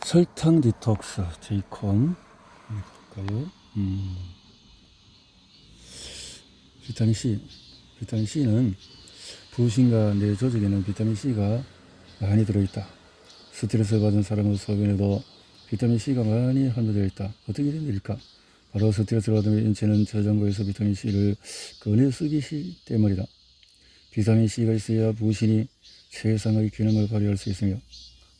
설탕 디톡스 제이콘 볼까요? 비타민 C. 비타민 C는 부신과 뇌 조직에는 비타민 C가 많이 들어있다. 스트레스 받은 사람의 소변에도 비타민 C가 많이 함유되어 있다. 어떻게 된 일일까? 바로 스트레스를 받으면 인체는 저장고에서 비타민 C를 꺼내 쓰기 때문이다. 비타민 C가 있어야 부신이 최상의 기능을 발휘할 수 있으며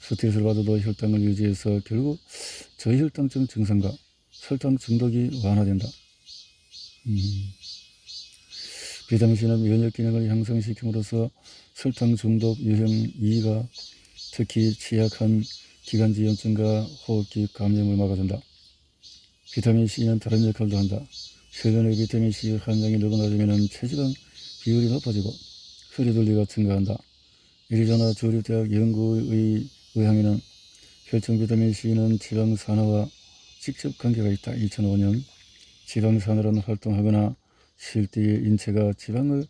스트레스를 받아도 혈당을 유지해서 결국 저혈당증 증상과 설탕 중독이 완화된다. 비타민 C는 면역 기능을 향상시킴으로써 설탕 중독 유형 2가 특히 취약한 기관지염증과 호흡기 감염을 막아준다. 비타민 C는 다른 역할도 한다. 혈변의 비타민 C 함량이 높아지면 체지방 비율이 높아지고 허리둘리가 증가한다. 애리조나 주립대학 연구에 의하면 혈중 비타민 C는 지방 산화와 직접 관계가 있다. 2005년 지방 산화는 활동하거나 쉴 때에 인체가 지방을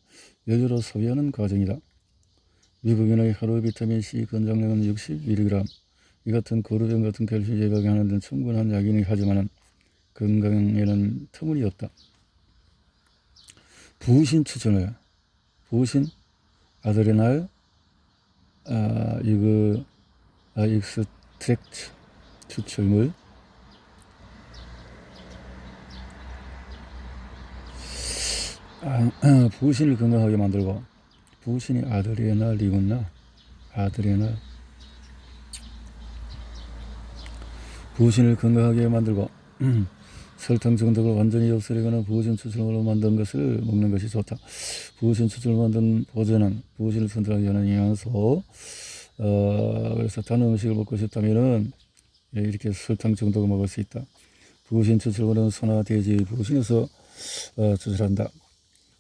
연료로 소비하는 과정이다. 미국인의 하루 비타민 C 권장량은 60mg. 이 같은 고루병 같은 결핍 예방하는 데는 충분한 약이긴 하지만 건강에는 터무니없다. 부신 추천을 부신 아드레날 익스트랙트 추출물 부신을 건강하게 만들고 부신이 아드레날이구나. 아드레날 부신을 건강하게 만들고 설탕 중독을 완전히 없애려거나 부신 추출물로 만든 것을 먹는 것이 좋다. 부신 추출물로 만든 보조는 부신을 선택하기 위한 영양소. 그래서 단 음식을 먹고 싶다면은 이렇게 설탕 중독을 먹을 수 있다. 부신 추출물은 소나 돼지 부신에서 추출한다.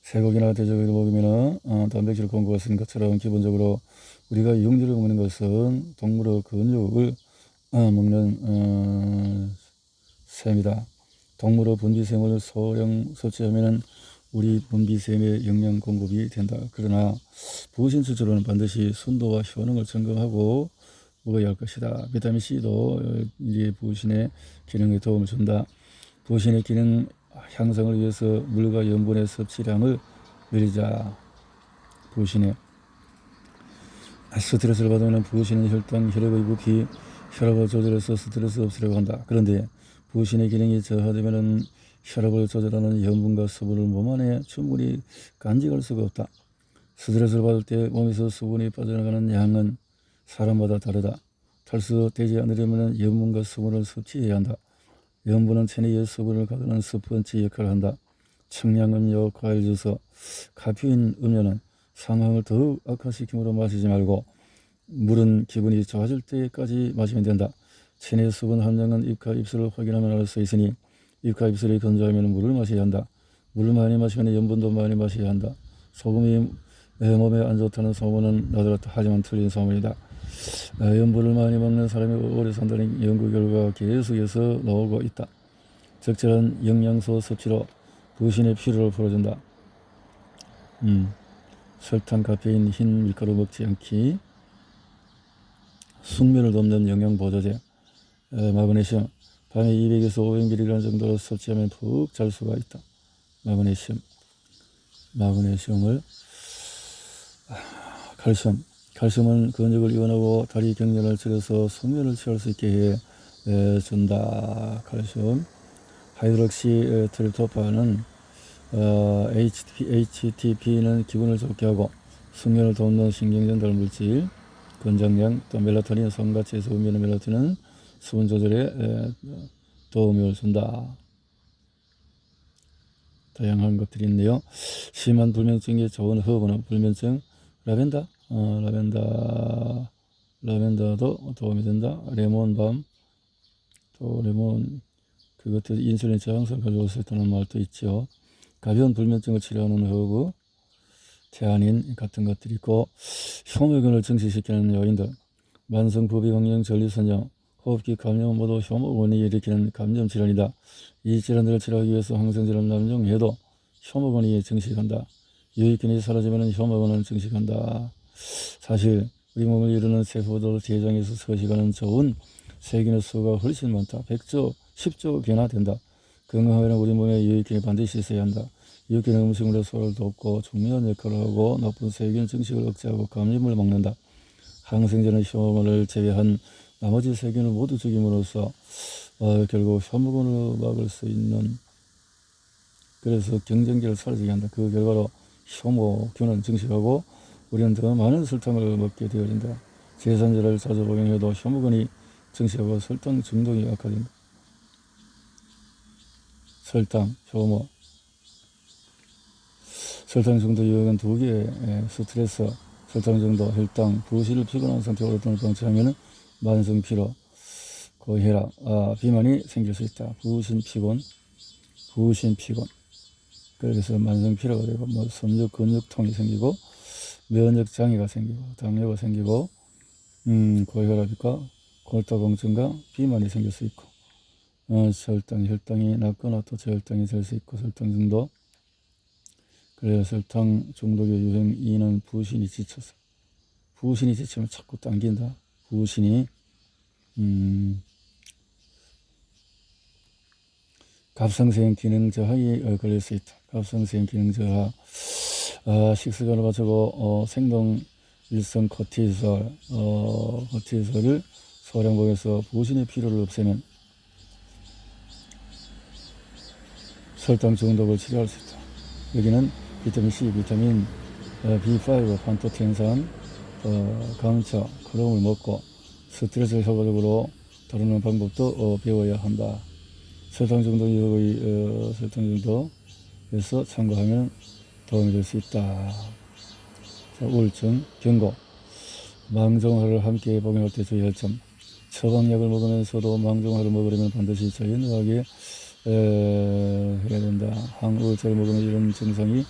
쇠고기나 돼지고기를 먹으면 단백질을 공급할 수 있는 것처럼 기본적으로 우리가 육류를 먹는 것은 동물의 근육을 먹는 셈이다. 동물의 분비샘을 소량 섭취하면 우리 분비샘의 영양 공급이 된다. 그러나 부신 추출은 반드시 순도와 효능을 점검하고 먹어야 할 것이다. 비타민 C도 이제 부신의 기능에 도움을 준다. 부신의 기능 향상을 위해서 물과 염분의 섭취량을 늘리자. 부신의 스트레스를 받으면 부신은 혈당, 혈액의 부피, 혈압을 조절해서 스트레스 없애려고 한다. 그런데 부신의 기능이 저하되면 혈압을 조절하는 염분과 수분을 몸 안에 충분히 간직할 수가 없다. 스트레스를 받을 때 몸에서 수분이 빠져나가는 양은 사람마다 다르다. 탈수되지 않으려면 염분과 수분을 섭취해야 한다. 염분은 체내의 수분을 가두는 스펀지 역할을 한다. 청량음료, 과일주스, 카페인 음료는 상황을 더욱 악화시키므로 마시지 말고 물은 기분이 좋아질 때까지 마시면 된다. 체내 수분 함량은 입과 입술을 확인하면 알 수 있으니 입과 입술이 건조하면 물을 마셔야 한다. 물을 많이 마시면 염분도 많이 마셔야 한다. 소금이 몸에 안 좋다는 소문은 나들었다 하지만 틀린 소문이다. 염분을 많이 먹는 사람이 오래 산다는 연구 결과가 계속해서 나오고 있다. 적절한 영양소 섭취로 부신의 피로를 풀어준다. 설탕, 카페인, 흰 밀가루 먹지 않기. 숙면을 돕는 영양보조제. 마그네슘. 밤에 200에서 500mg 정도로 섭취하면 푹 잘 수가 있다. 마그네슘을 칼슘은 근육을 이완하고 다리 경련을 줄여서 숙면을 취할 수 있게 해준다. 칼슘. 하이드록시 트립토판은 HTP는 기분을 좋게 하고 숙면을 돕는 신경전달 물질. 권장량, 또 멜라토닌, 성같이에서 분비하는 멜라토닌은 수분 조절에 도움을 준다. 다양한 것들이 있네요. 심한 불면증에 좋은 허브는 불면증, 라벤더도 도움이 된다. 레몬밤, 또 레몬, 그것들 인슐린 저항성을 가지고 있다는 말도 있죠. 가벼운 불면증을 치료하는 허브, 태아닌 같은 것들이 있고, 혐오균을 증식시키는 요인들, 만성 부비강령, 전리선염, 호흡기 감염 모두 혐오균이 일으키는 감염 질환이다. 이 질환들을 치료하기 위해서 항생제를 남용해도 혐오균이 증식한다. 유익균이 사라지면 혐오균은 증식한다. 사실 우리 몸을 이루는 세포도 대장에서 서식하는 좋은 세균의 수가 훨씬 많다. 100조, 10조 개나 된다. 건강하려면 우리 몸에 유익균이 반드시 있어야 한다. 유익균은 음식물의 소화를 돕고 중요한 역할을 하고 나쁜 세균 증식을 억제하고 감염을 막는다. 항생제는 혐오를 제외한 나머지 세균을 모두 죽임으로써 결국 혐오균을 막을 수 있는, 그래서 경쟁자를 사라지게 한다. 그 결과로 혐오균은 증식하고 우리는 더 많은 설탕을 먹게 되어진다. 제산제를 자주 복용해도 혐오균이 증식하고 설탕 중독이 악화된다. 설탕, 혐오. 설탕 중독 유형은 두 개의 스트레스, 설탕 중독, 혈당, 부실을 피곤한 상태로 오랫동안 방치하면 만성 피로, 고혈압, 비만이 생길 수 있다. 부신 피곤. 그래서 만성 피로가 되고 섬유 근육통이 생기고 면역 장애가 생기고 당뇨가 생기고 고혈압과 골다공증과 비만이 생길 수 있고 혈당이 낮거나 또 저혈당이 될 수 있고 설탕 중독. 그래서 설탕 중독의 유행 2는 부신이 지치면 자꾸 당긴다. 부신이 갑상선 기능 저하에 걸릴 수 있다. 갑상선 기능 저하. 식습관을 맞추고 생동 일성 코티솔을 소량 복용해서 부신의 피로를 없애면 설탕 중독을 치료할 수 있다. 여기는 비타민 C, 비타민 B5, 판토텐산, 감차, 크롬을 먹고 스트레스를 효과적으로 다루는 방법도 배워야 한다. 설탕 중독에서 참고하면 도움이 될 수 있다. 자, 우울증, 경고. 망종화를 함께 복용할 때 주의할 점. 처방약을 먹으면서도 망종화를 먹으려면 반드시 자연하게 해야 된다. 항우울제를 먹으면 이런 증상이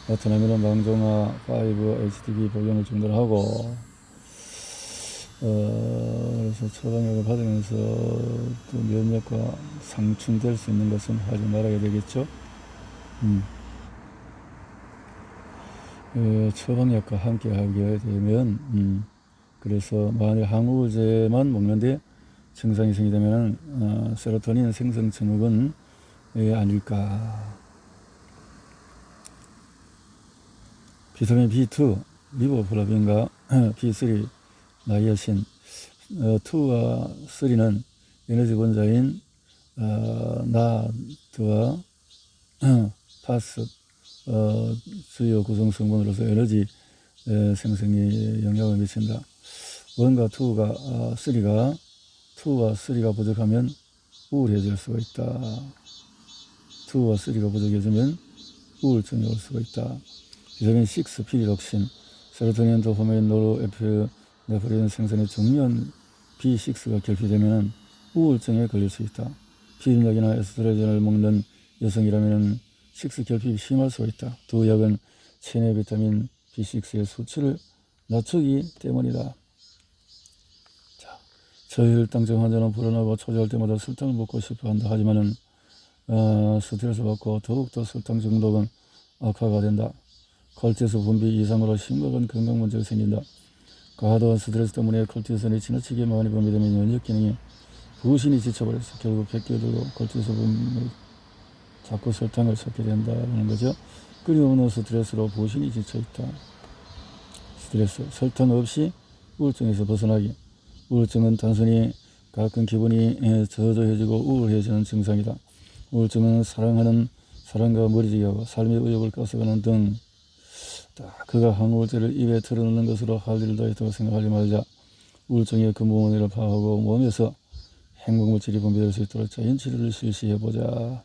나타나면 망종화 5-HTP 복용을 중단하고 그래서 처방약을 받으면서 또 면역과 상충될 수 있는 것은 하지 말아야 되겠죠. 처방약과 함께 하게 되면 그래서 만약 항우울제만 먹는데 증상이 생기다면 세로토닌 생성 증후군 아닐까. 비타민 B2, 리보플라빈과 B3, 나이아신. 2와 3는 에너지 원자인 나트와 파스 주요 구성 성분으로서 에너지 생성에 영향을 미친다. 1과 2와 3가 부족하면 우울해질 수가 있다. 2와 3가 부족해지면 우울증이 올 수가 있다. 비타민 6, 피리록신, 세로토닌, 도파민, 노르에피네프린 생산에 중요한 B6가 결핍되면 우울증에 걸릴 수 있다. 피임약이나 에스트로겐을 먹는 여성이라면 6 결핍이 심할 수가 있다. 두 약은 체내 비타민 B6의 수치를 낮추기 때문이다. 자, 저혈당증 환자는 불안하고 초조할 때마다 설탕을 먹고 싶어 한다. 하지만은 스트레스 받고 더욱더 설탕 중독은 악화가 된다. 콜티솔 분비 이상으로 심각한 건강 문제가 생긴다. 과도한 스트레스 때문에 콜티솔이 지나치게 많이 분비되면 면역 기능이 부신이 지쳐버려서 결국 백기들고 콜티솔 분비 자꾸 설탕을 찾게 된다는 거죠. 끊임없는 스트레스로 부신이 지쳐있다. 스트레스, 설탕 없이 우울증에서 벗어나기. 우울증은 단순히 가끔 기분이 저조해지고 우울해지는 증상이다. 우울증은 사랑과 머리지기 하고 삶의 의욕을 뺏어가는 등 그가 항우울제를 입에 털어넣는 것으로 할 일도 있다고 생각하지 말자. 우울증의 근본원인을 파악하고 몸에서 행복물질이 분비될 수 있도록 자연치료를 실시해보자.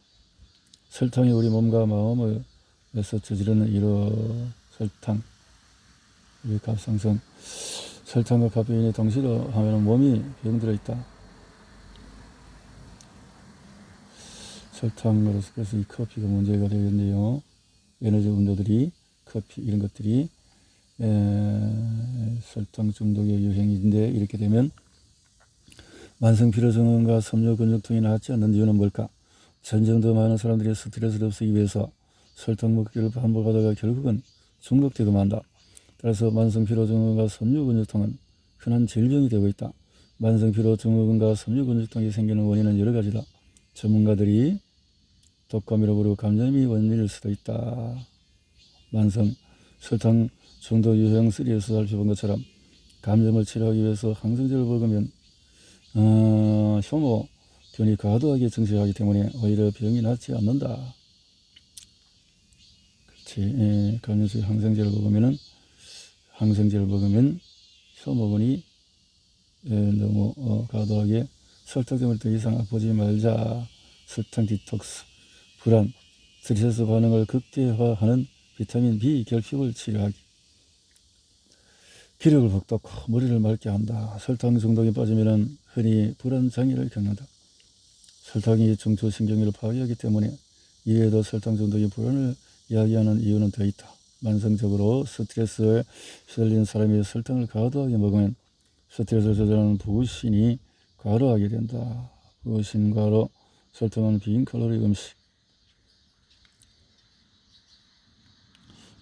설탕이 우리 몸과 마음에서 저지르는 설탕, 우리 갑상선, 설탕과 카페인이 동시로 하면 몸이 병들어 있다. 설탕으로서 그래서 이 커피가 문제가 되겠네요. 에너지 음료들이 커피 이런 것들이 설탕 중독의 유행인데 이렇게 되면 만성 피로 증후군과 섬유 근육통이 낫지 않는 이유는 뭘까? 점점 더 많은 사람들이 스트레스를 없애기 위해서 설탕 먹기를 반복하다가 결국은 중독되고 만다. 따라서 만성 피로 증후군과 섬유 근육통은 흔한 질병이 되고 있다. 만성피로, 증후군과 섬유근육 등이 생기는 원인은 여러 가지다. 전문가들이 독감이라고 부르고 감염이 원인일 수도 있다. 만성 설탕 중독 유형 3에서 살펴본 것처럼 감염을 치료하기 위해서 항생제를 먹으면 혐오균이 과도하게 증식하기 때문에 오히려 병이 낫지 않는다. 그렇지. 감염성 항생제를 먹으면 혐오균이 너무 과도하게 설탕 때문에 더 이상 아프지 말자. 설탕 디톡스, 불안, 스트레스 반응을 극대화하는 비타민 B 결핍을 치료하기. 기력을 북돋고 머리를 맑게 한다. 설탕 중독에 빠지면 흔히 불안 장애를 겪는다. 설탕이 중추신경을 파괴하기 때문에 이외에도 설탕 중독이 불안을 이야기하는 이유는 더 있다. 만성적으로 스트레스에 시달린 사람이 설탕을 과도하게 먹으면 스트레스를 조절하는 부신이 과로하게 된다. 부신 과로, 설탕은 빈칼로리 음식.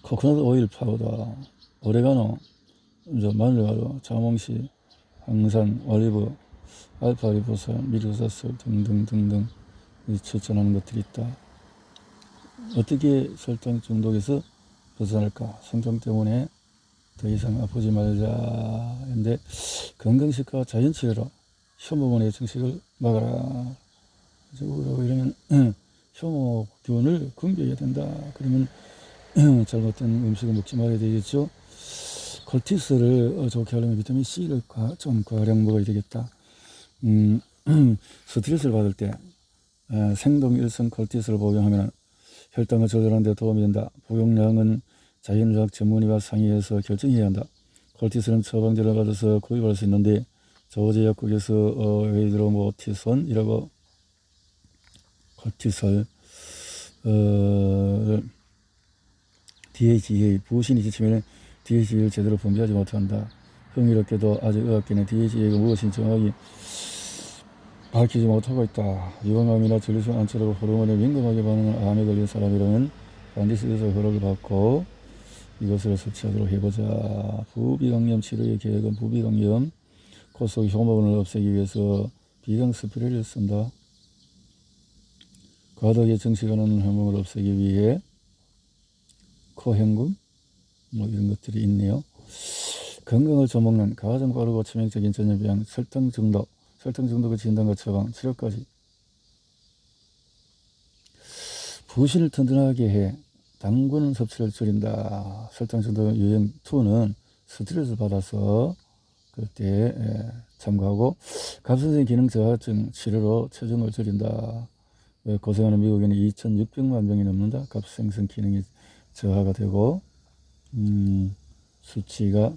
코코넛 오일 파우더, 오레가노, 마늘가루, 자몽씨, 항산, 올리브, 알파리보산, 미르사슬 등등등등 추천하는 것들이 있다. 어떻게 설탕 중독에서 벗어날까? 설탕 때문에 더 이상 아프지 말자. 근데 건강식과 자연치료로 혐오균의 증식을 막아라. 이러면 혐오균을 금기해야 된다. 그러면 잘못된 음식을 먹지 말아야 되겠죠. 콜티솔을 좋게 하려면 비타민 C를 좀 과량 먹어야 되겠다. 스트레스를 받을 때 생동일성 콜티솔을 복용하면 혈당을 조절하는 데 도움이 된다. 복용량은 자연의학 전문의와 상의해서 결정해야 한다. 콜티솔은 처방전을 받아서 구입할 수 있는데 저제약국에서 헤이드로모티손이라고 콜티솔 DHEA 부신이 지치면 DHEA를 제대로 분비하지 못한다. 흥미롭게도 아직 의학계는 DHEA가 무엇인지 정확히 밝히지 못하고 있다. 유방암이나 전립선 안처럼 호르몬에 민감하게 반응하는 암에 걸린 사람이라면 반드시 의사 허락을 받고 이것을 섭취하도록 해보자. 부비강염 치료의 계획은 부비강염, 코 속 혐오균을 없애기 위해서 비강 스프레이를 쓴다. 과도하게 증식하는 혐오를 없애기 위해 코헹굼 이런 것들이 있네요. 건강을 저먹는 가장 빠르고 치명적인 전염병 설탕 중독의 진단과 처방, 치료까지. 부신을 튼튼하게 해 당분 섭취를 줄인다. 설탕 중독 유형 2는 스트레스 받아서 그때 참고하고 갑선생 기능 저하증 치료로 체중을 줄인다. 고생하는 미국에는 2,600만 명이 넘는다. 갑생성 기능이 저하가 되고 수치가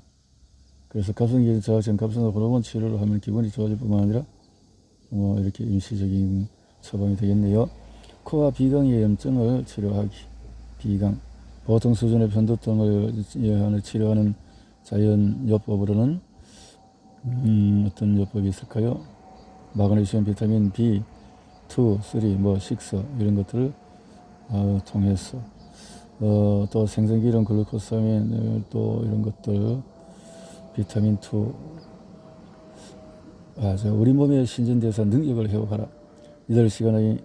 그래서 갑선기 저하증 갑선성 호르몬 치료를 하면 기분이 좋아질 뿐만 아니라 이렇게 임시적인 처방이 되겠네요. 코와 비강의 염증을 치료하기. 비강 보통 수준의 편두통을 치료하는 자연요법으로는 어떤 요법이 있을까요? 마그네슘, 비타민 B, 2, 3, 6 이런 것들을 통해서 또 생선기름, 글루코사민 또 이런 것들 비타민 2 우리 몸의 신진대사 능력을 회복하라. 이들 시간의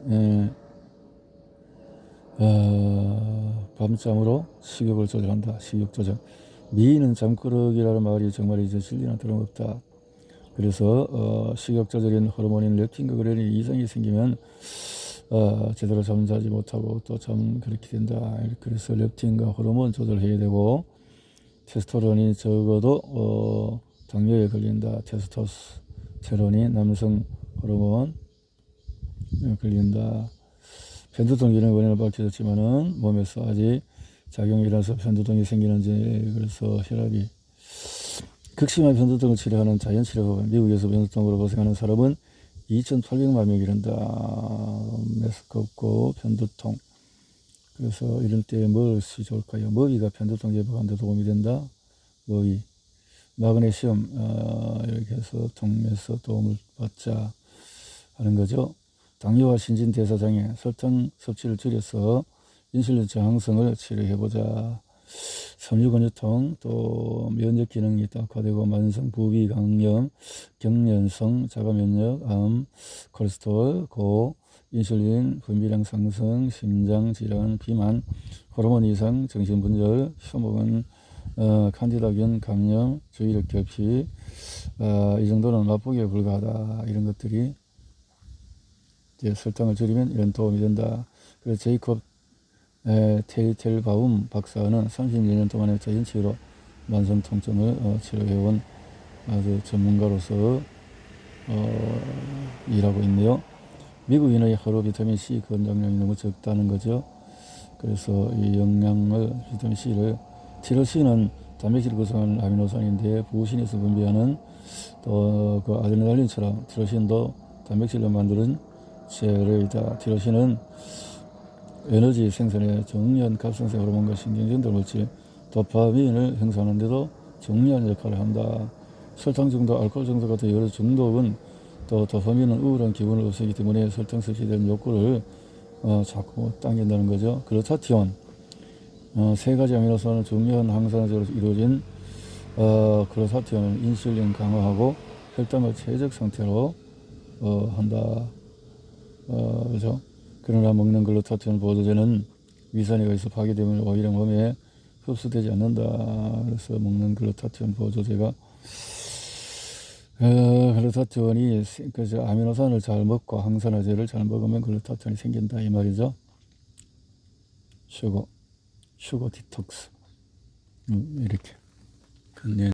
밤잠으로 식욕을 조절한다. 식욕 조절. 미인은 잠꾸러기라는 말이 정말이죠. 진리나 다름없다. 그래서 식욕 조절인 호르몬인 렙틴과 그레닌 이상이 생기면 제대로 잠자지 못하고 또 잠 그렇게 된다. 그래서 렙틴과 호르몬 조절해야 되고 테스토스테론이 적어도 당뇨에 걸린다. 테스토스테론이 남성 호르몬 걸린다. 편두통 이런 원인을 밝혀졌지만은 몸에서 아직 작용이 일어나서 편두통이 생기는지 그래서 혈압이 극심한 편두통을 치료하는 자연치료법은 미국에서 편두통으로 고생하는 사람은 2,800만 명이 이른다. 메스껍고 편두통. 그래서 이럴 때 무엇이 좋을까요? 먹이가 편두통 예방하는 데 도움이 된다. 먹이. 마그네슘 이렇게 해서 통에서 도움을 받자 하는 거죠. 당뇨와 신진대사장애, 설탕 섭취를 줄여서 인슐린 저항성을 치료해보자. 섬유근육통, 또 면역 기능이 악화되고 만성 부비 강염, 경련성, 자가면역, 암, 콜레스테롤, 고, 인슐린 분비량 상승, 심장 질환, 비만, 호르몬 이상, 정신분열, 혐오근, 칸디다균 감염, 주의력 결핍, 이 정도는 맛보기에 불과하다. 이런 것들이 이제 설탕을 줄이면 이런 도움이 된다. 그래서 제이콥 테이텔바움 박사는 32년 동안의 자연 치유로 만성 통증을 치료해온 아주 전문가로서 일하고 있네요. 미국인의 하루 비타민 C 권장량이 너무 적다는 거죠. 그래서 이 영양을 비타민 C를 티로신은 단백질을 구성하는 아미노산인데 부신에서 분비하는 또 그 아드레날린처럼 티로신도 단백질로 만드는 재료이다. 티로신은 에너지 생산에 정리한 갑상선 호르몬과 신경전달 물질 도파민을 형성하는데도 정리한 역할을 한다. 설탕 중독, 알코올 중독 같은 여러 중독은 또 도파민은 우울한 기분을 없애기 때문에 설탕 섭취된 욕구를 자꾸 당긴다는 거죠. 글루타티온, 세 가지 아미노산은 중요한 항산화제로 이루어진 글루타티온은 인슐린 강화하고 혈당을 최적 상태로 한다. 그죠? 그러나 먹는 글루타티온 보조제는 위산에 의해서 파괴되면 오히려 몸에 흡수되지 않는다. 그래서 먹는 글루타티온 보조제가 글루타티온이 그죠? 아미노산을 잘 먹고 항산화제를 잘 먹으면 글루타티온이 생긴다 이 말이죠. 슈거 디톡스 이렇게.